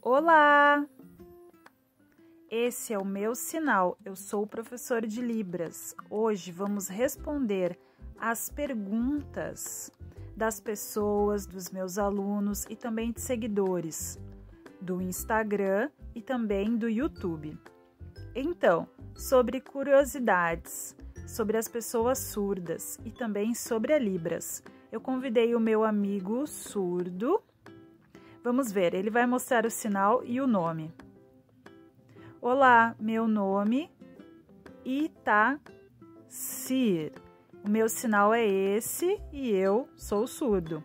Olá! Esse é o meu sinal, eu sou o professor de Libras. Hoje vamos responder as perguntas das pessoas, dos meus alunos e também de seguidores do Instagram e também do YouTube. Então, sobre curiosidades, sobre as pessoas surdas e também sobre a Libras. Eu convidei o meu amigo surdo. Vamos ver, ele vai mostrar o sinal e o nome. Olá, meu nome Itacir. O meu sinal é esse e eu sou surdo.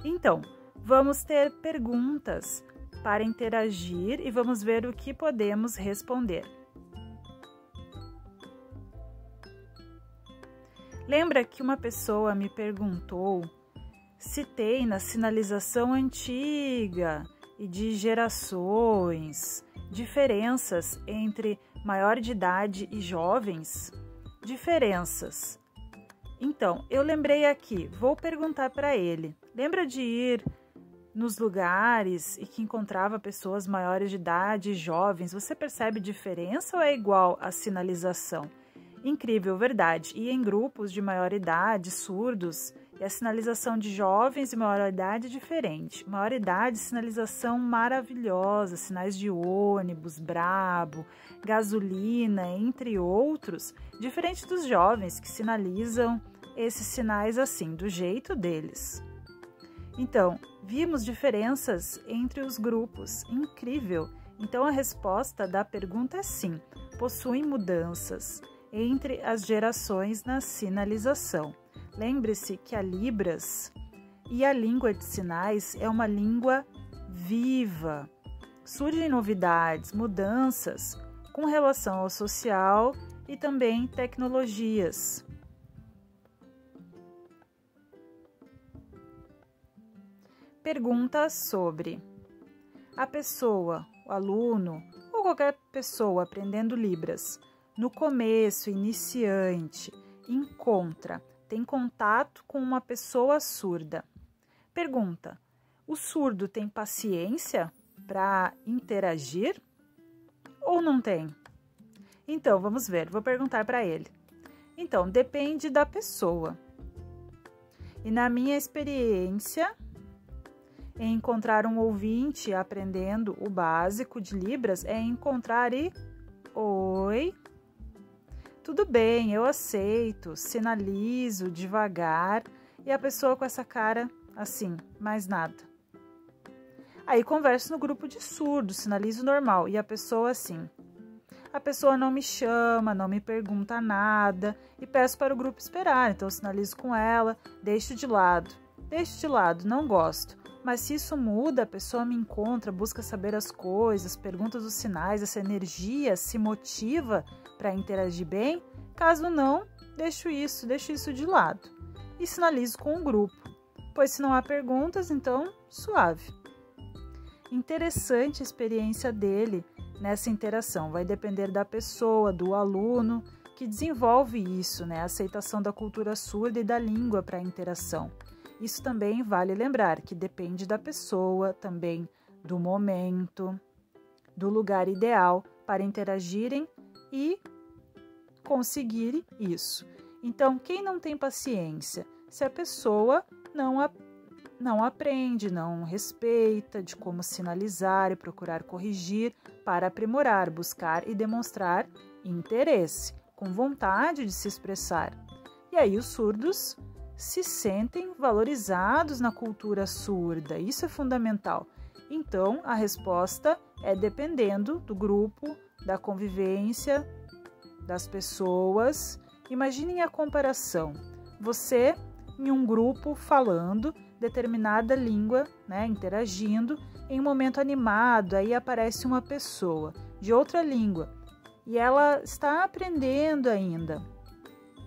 Então, vamos ter perguntas para interagir e vamos ver o que podemos responder. Lembra que uma pessoa me perguntou se tem na sinalização antiga e de gerações diferenças entre maior de idade e jovens? Diferenças. Então, eu lembrei aqui, vou perguntar para ele. Lembra de ir nos lugares e que encontrava pessoas maiores de idade e jovens? Você percebe diferença ou é igual a sinalização? Incrível, verdade. E em grupos de maior idade, surdos, e a sinalização de jovens e maior idade é diferente. Maior idade, sinalização maravilhosa, sinais de ônibus, brabo, gasolina, entre outros, diferente dos jovens que sinalizam esses sinais assim, do jeito deles. Então, vimos diferenças entre os grupos. Incrível! Então, a resposta da pergunta é sim, possuem mudanças entre as gerações na sinalização. Lembre-se que a Libras e a língua de sinais é uma língua viva. Surgem novidades, mudanças com relação ao social e também tecnologias. Pergunta sobre a pessoa, o aluno ou qualquer pessoa aprendendo Libras. No começo, iniciante, tem contato com uma pessoa surda. Pergunta: o surdo tem paciência para interagir ou não tem? Então, vamos ver, vou perguntar para ele. Então, depende da pessoa. E na minha experiência, em encontrar um ouvinte aprendendo o básico de Libras, é encontrar e... Oi... Tudo bem, eu aceito, sinalizo devagar e a pessoa com essa cara assim, mais nada. Aí converso no grupo de surdos, sinalizo normal e a pessoa assim. A pessoa não me chama, não me pergunta nada e peço para o grupo esperar, então eu sinalizo com ela, deixo de lado, não gosto. Mas se isso muda, a pessoa me encontra, busca saber as coisas, pergunta os sinais, essa energia se motiva para interagir bem. Caso não, deixo isso de lado e sinalizo com o grupo, pois se não há perguntas, então suave. Interessante a experiência dele nessa interação, vai depender da pessoa, do aluno que desenvolve isso, né? A aceitação da cultura surda e da língua para a interação. Isso também vale lembrar que depende da pessoa, também do momento, do lugar ideal para interagirem e conseguir isso. Então, quem não tem paciência? Se a pessoa não aprende, não respeita de como sinalizar e procurar corrigir para aprimorar, buscar e demonstrar interesse, com vontade de se expressar. E aí os surdos se sentem valorizados na cultura surda, isso é fundamental. Então, a resposta é dependendo do grupo, da convivência, das pessoas. Imaginem a comparação. Você em um grupo falando determinada língua, né, interagindo, em um momento animado, aí aparece uma pessoa de outra língua e ela está aprendendo ainda.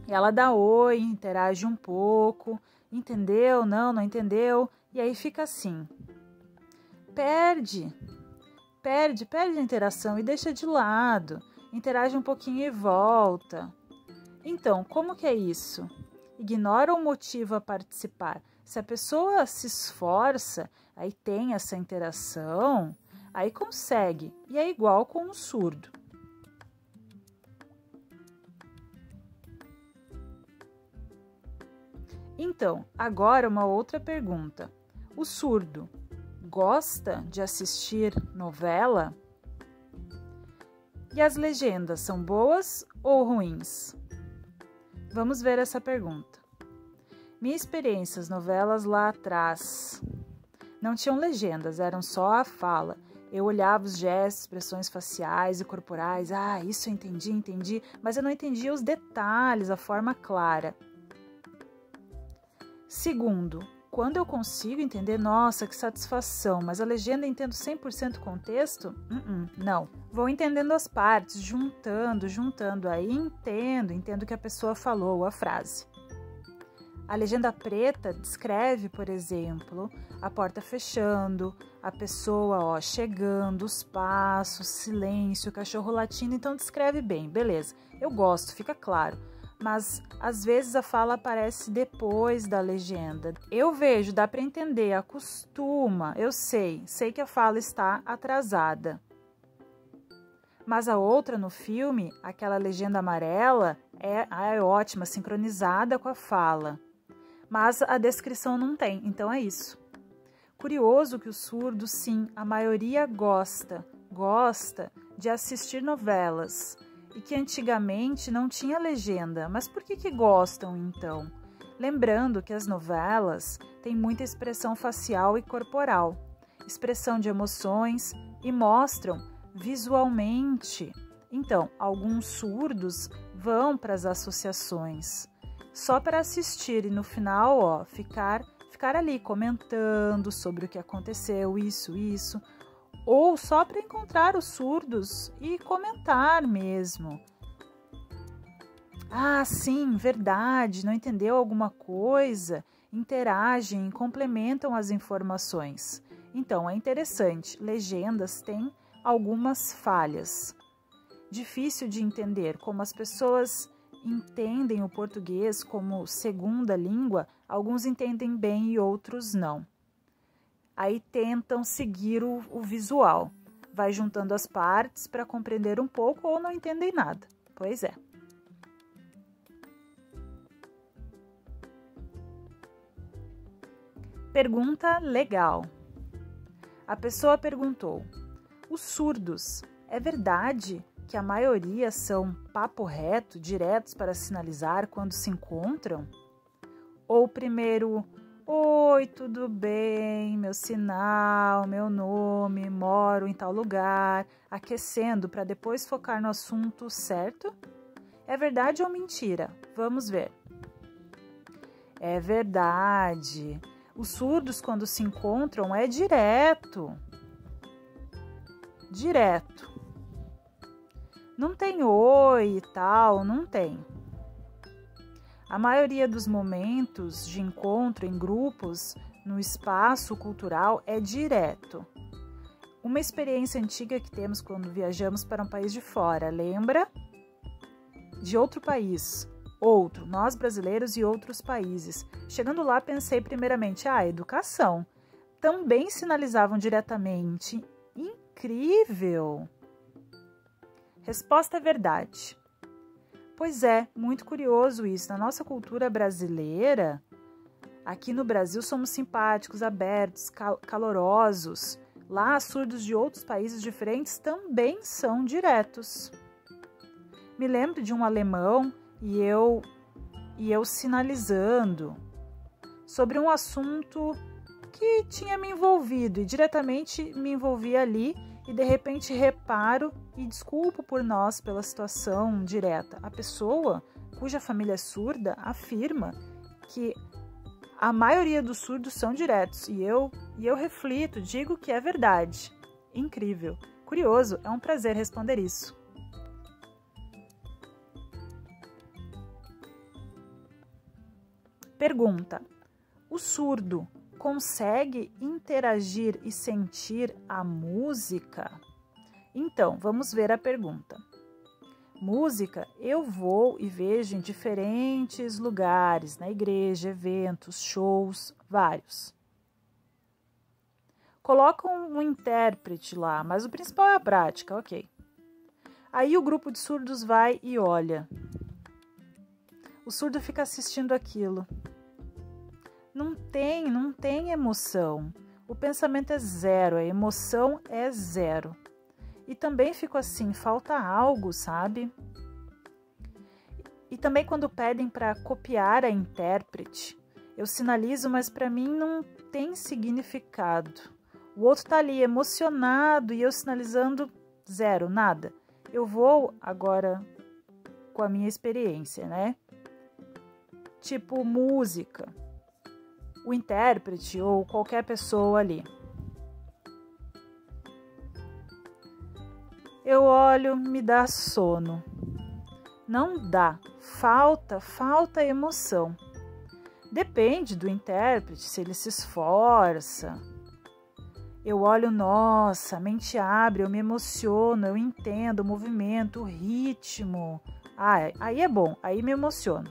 Ela dá oi, interage um pouco, entendeu? Não entendeu? E aí fica assim. Perde a interação e deixa de lado. Interage um pouquinho e volta. Então, como que é isso? Ignora o motivo a participar. Se a pessoa se esforça, aí tem essa interação, aí consegue. E é igual com o surdo. Então, agora uma outra pergunta. O surdo gosta de assistir novela? E as legendas são boas ou ruins? Vamos ver essa pergunta. Minha experiência, as novelas lá atrás não tinham legendas, eram só a fala. Eu olhava os gestos, expressões faciais e corporais. Isso eu entendi, mas eu não entendia os detalhes, a forma clara. Segundo, quando eu consigo entender, nossa, que satisfação, mas a legenda entendo 100% o contexto? Não. Vou entendendo as partes, juntando, aí entendo o que a pessoa falou, a frase. A legenda preta descreve, por exemplo, a porta fechando, a pessoa chegando, os passos, silêncio, o cachorro latindo, então descreve bem, beleza. Eu gosto, fica claro. Mas às vezes a fala aparece depois da legenda. Eu vejo, dá para entender, acostuma, eu sei que a fala está atrasada. Mas a outra no filme, aquela legenda amarela, é ótima, sincronizada com a fala. Mas a descrição não tem, então é isso. Curioso que o surdo, sim, a maioria gosta de assistir novelas. E que antigamente não tinha legenda. Mas por que gostam, então? Lembrando que as novelas têm muita expressão facial e corporal, expressão de emoções e mostram visualmente. Então, alguns surdos vão para as associações só para assistir e no final ficar ali comentando sobre o que aconteceu, isso. Ou só para encontrar os surdos e comentar mesmo. Sim, verdade, não entendeu alguma coisa? Interagem, complementam as informações. Então, é interessante, legendas têm algumas falhas. Difícil de entender, como as pessoas entendem o português como segunda língua, alguns entendem bem e outros não. Aí tentam seguir o visual. Vai juntando as partes para compreender um pouco ou não entendem nada. Pois é. Pergunta legal. A pessoa perguntou: os surdos, é verdade que a maioria são papo reto, diretos para sinalizar quando se encontram? Ou primeiro: oi, tudo bem, meu sinal, meu nome, moro em tal lugar, aquecendo para depois focar no assunto, certo? É verdade ou mentira? Vamos ver. É verdade. Os surdos, quando se encontram, é direto. Não tem oi e tal, não tem. A maioria dos momentos de encontro em grupos no espaço cultural é direto. Uma experiência antiga que temos quando viajamos para um país de fora, lembra? De outro país, nós brasileiros e outros países. Chegando lá, pensei primeiramente, educação. Também sinalizavam diretamente. Incrível! Resposta é verdade. Pois é, muito curioso isso. Na nossa cultura brasileira, aqui no Brasil somos simpáticos, abertos, calorosos. Lá, surdos de outros países diferentes também são diretos. Me lembro de um alemão e eu sinalizando sobre um assunto que tinha me envolvido e diretamente me envolvi ali e de repente reparo e desculpo por nós pela situação direta. A pessoa cuja família é surda afirma que a maioria dos surdos são diretos e eu reflito, digo que é verdade. Incrível, curioso, é um prazer responder isso. Pergunta: o surdo consegue interagir e sentir a música? Então, vamos ver a pergunta. Música eu vou e vejo em diferentes lugares, na igreja, eventos, shows, vários. Colocam um intérprete lá, mas o principal é a prática, ok. Aí o grupo de surdos vai e olha. O surdo fica assistindo aquilo. Não tem emoção. O pensamento é zero, a emoção é zero. E também fico assim, falta algo, sabe? E também quando pedem para copiar a intérprete, eu sinalizo, mas para mim não tem significado. O outro tá ali emocionado e eu sinalizando zero, nada. Eu vou agora com a minha experiência, né? Tipo música, o intérprete ou qualquer pessoa ali. Eu olho, me dá sono. Não dá, falta emoção. Depende do intérprete, se ele se esforça. Eu olho, nossa, a mente abre, eu me emociono, eu entendo o movimento, o ritmo. Aí é bom, aí me emociono.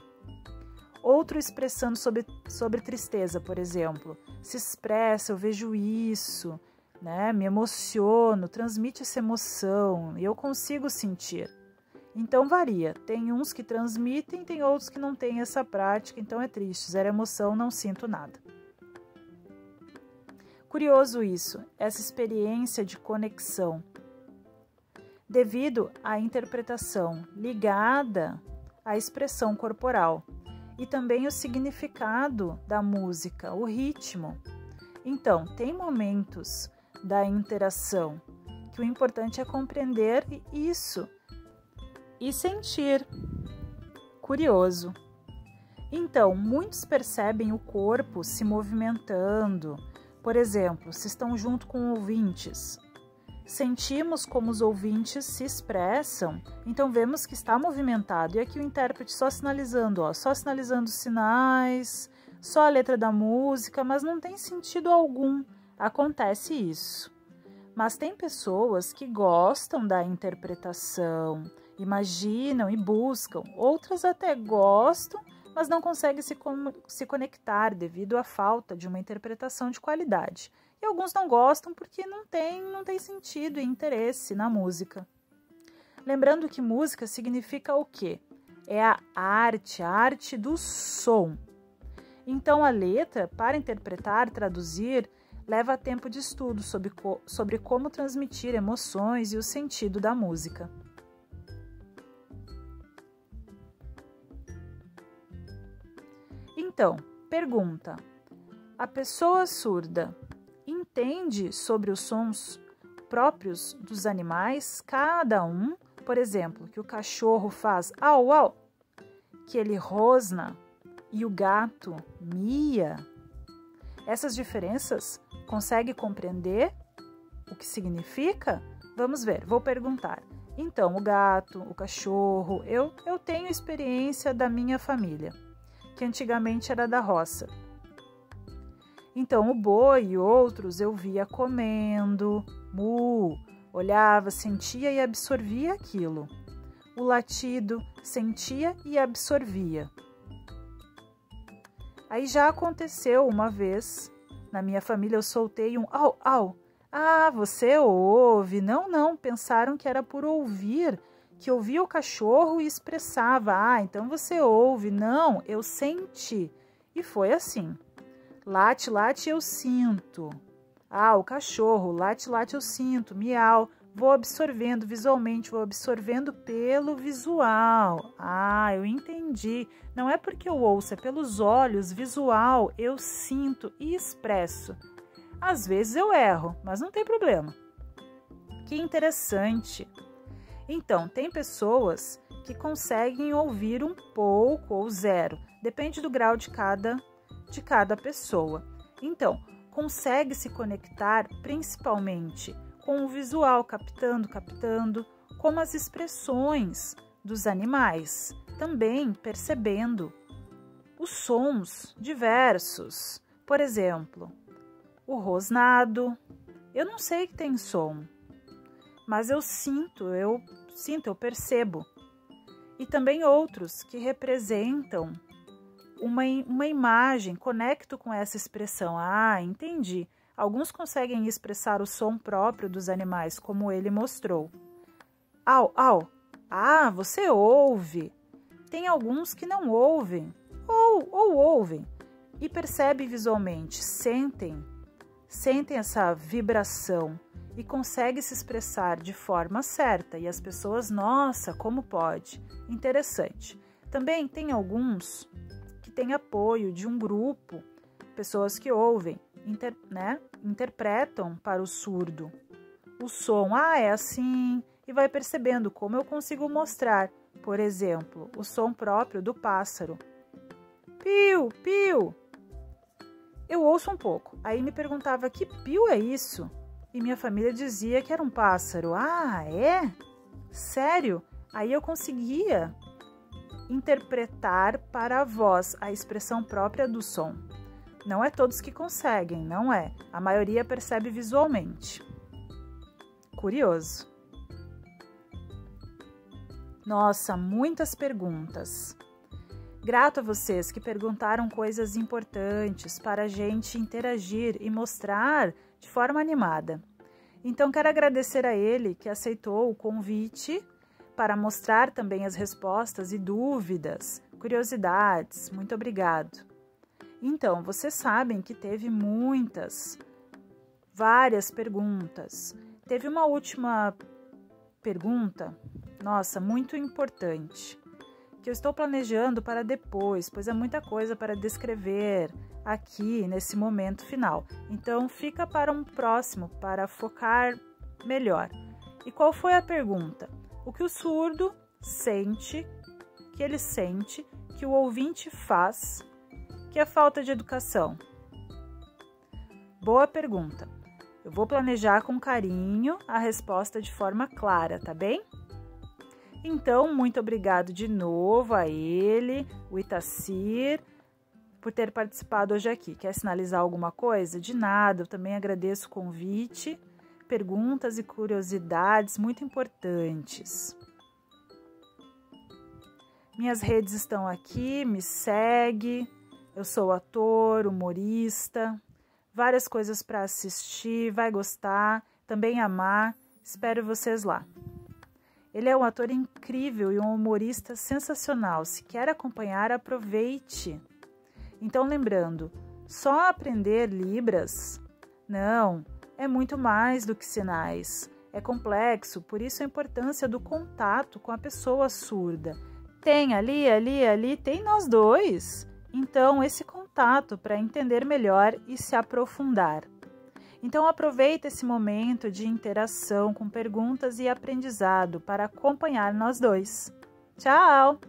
Outro expressando sobre tristeza, por exemplo. Se expressa, eu vejo isso, né? Me emociono, transmite essa emoção e eu consigo sentir. Então varia. Tem uns que transmitem, tem outros que não têm essa prática, então é triste. Zero emoção, não sinto nada. Curioso isso, essa experiência de conexão. Devido à interpretação ligada à expressão corporal e também o significado da música, o ritmo. Então, tem momentos da interação que o importante é compreender isso e sentir. Curioso. Então, muitos percebem o corpo se movimentando. Por exemplo, se estão junto com ouvintes. Sentimos como os ouvintes se expressam, então vemos que está movimentado. E aqui o intérprete só sinalizando, só sinalizando os sinais, só a letra da música, mas não tem sentido algum. Acontece isso. Mas tem pessoas que gostam da interpretação, imaginam e buscam. Outras até gostam, mas não conseguem se conectar devido à falta de uma interpretação de qualidade. E alguns não gostam porque não tem sentido e interesse na música. Lembrando que música significa o quê? É a arte do som. Então a letra, para interpretar, traduzir, leva tempo de estudo sobre como transmitir emoções e o sentido da música. Então, pergunta: a pessoa surda entende sobre os sons próprios dos animais, cada um? Por exemplo, que o cachorro faz au au, que ele rosna e o gato mia. Essas diferenças consegue compreender o que significa? Vamos ver, vou perguntar. Então, o gato, o cachorro, eu tenho experiência da minha família, que antigamente era da roça. Então, o boi e outros eu via comendo, mu, olhava, sentia e absorvia aquilo. O latido, sentia e absorvia. Aí já aconteceu uma vez, na minha família eu soltei um au, au. Ah, você ouve? Não, pensaram que era por ouvir, que ouvia o cachorro e expressava. Ah, então você ouve. Não, eu senti. E foi assim. Late, late, eu sinto. Ah, o cachorro, late, late, eu sinto. Miau. Vou absorvendo visualmente, vou absorvendo pelo visual. Ah, eu entendi. Não é porque eu ouço, é pelos olhos, visual, eu sinto e expresso. Às vezes eu erro, mas não tem problema. Que interessante. Então, tem pessoas que conseguem ouvir um pouco ou zero. Depende do grau de cada pessoa. Então, consegue se conectar principalmente com o visual, captando, como as expressões dos animais, também percebendo os sons diversos. Por exemplo, o rosnado. Eu não sei que tem som, mas eu sinto, eu percebo. e também outros que representam uma imagem, conecto com essa expressão. Ah, entendi. Alguns conseguem expressar o som próprio dos animais, como ele mostrou. Au, au. Ah, você ouve. Tem alguns que não ouvem, ou ouvem, e percebem visualmente, sentem essa vibração e conseguem se expressar de forma certa. E as pessoas, nossa, como pode? Interessante. Também tem alguns que têm apoio de um grupo, pessoas que ouvem, interpretam para o surdo o som. Ah, é assim, e vai percebendo como eu consigo mostrar, por exemplo, o som próprio do pássaro. Piu, piu. Eu ouço um pouco, aí me perguntava que piu é isso? E minha família dizia que era um pássaro. Ah, é? Sério? Aí eu conseguia interpretar para a voz a expressão própria do som. Não é todos que conseguem, não é? A maioria percebe visualmente. Curioso. Nossa, muitas perguntas. Grato a vocês que perguntaram coisas importantes para a gente interagir e mostrar de forma animada. Então, quero agradecer a ele que aceitou o convite para mostrar também as respostas e dúvidas, curiosidades. Muito obrigado. Então, vocês sabem que teve várias perguntas. Teve uma última pergunta, nossa, muito importante, que eu estou planejando para depois, pois é muita coisa para descrever aqui nesse momento final. Então, fica para um próximo, para focar melhor. E qual foi a pergunta? O que o surdo sente, que o ouvinte faz, que é falta de educação? Boa pergunta. Eu vou planejar com carinho a resposta de forma clara, tá bem? Então, muito obrigado de novo a ele, o Itacir, por ter participado hoje aqui. Quer sinalizar alguma coisa? De nada, eu também agradeço o convite, perguntas e curiosidades muito importantes. Minhas redes estão aqui, me segue. Eu sou ator, humorista, várias coisas para assistir, vai gostar, também amar. Espero vocês lá. Ele é um ator incrível e um humorista sensacional. Se quer acompanhar, aproveite. Então, lembrando, só aprender Libras? Não, é muito mais do que sinais. É complexo, por isso a importância do contato com a pessoa surda. Tem ali, tem nós dois. Então, esse contato para entender melhor e se aprofundar. Então, aproveita esse momento de interação com perguntas e aprendizado para acompanhar nós dois. Tchau!